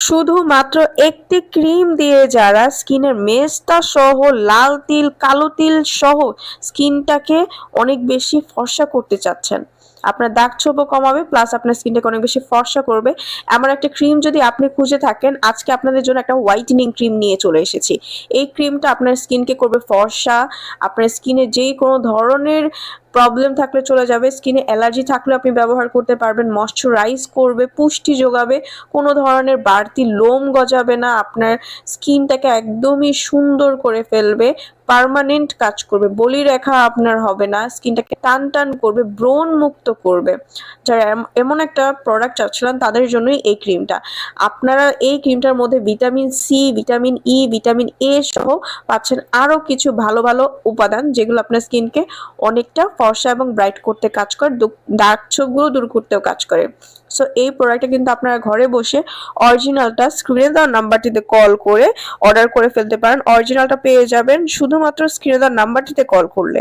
শুধুমাত্র একটি ক্রিম দিয়ে যারা স্কিনের মেস্তা সহ লাল তিল কালো তিল সহ স্কিনটাকে অনেক বেশি ফর্সা করতে চাচ্ছেন, আপনার দাগ ছোপও কমাবে প্লাস আপনার স্কিনটাকে অনেক বেশি ফর্সা করবে, এমন একটা ক্রিম যদি আপনি খুঁজে থাকেন, আজকে আপনাদের জন্য একটা হোয়াইটেনিং ক্রিম নিয়ে চলে এসেছি। এই ক্রিমটা আপনার স্কিনকে করবে ফর্সা, আপনার স্কিনে যেই কোনো ধরনের প্রবলেম থাকলে চলে যাবে, স্কিনে অ্যালার্জি থাকলে আপনি ব্যবহার করতে পারবেন, ময়শ্চারাইজ করবে, পুষ্টি যোগাবে, কোনো ধরনের বাড়তি লোম গজাবে না, আপনার স্কিনটাকে একদমই সুন্দর করে ফেলবে, পার্মানেন্ট কাজ করবে, বলিরেখা আপনার হবে না, স্কিনটাকে টান টান করবে, ব্রণ মুক্ত করবে। যারা এমন একটা প্রোডাক্ট চাচ্ছিলেন তাদের জন্যই এই ক্রিমটা। আপনারা এই ক্রিমটার মধ্যে vitamin C, vitamin E, vitamin A সহ পাচ্ছেন আরও কিছু ভালো ভালো উপাদান, যেগুলো আপনার স্কিনকে অনেকটা ফর্সা এবং ব্রাইট করতে কাজ করে, ডার্ক ছোপগুলো দূর করতেও কাজ করে। সো এই প্রোডাক্টটা কিন্তু আপনারা ঘরে বসে অরিজিনালটা স্ক্রিনে দেওয়া নাম্বারটিতে কল করে অর্ডার করে ফেলতে পারেন। অরিজিনালটা পেয়ে যাবেন শুধুমাত্র স্ক্রিনে দেওয়া নাম্বারটিতে কল করলে।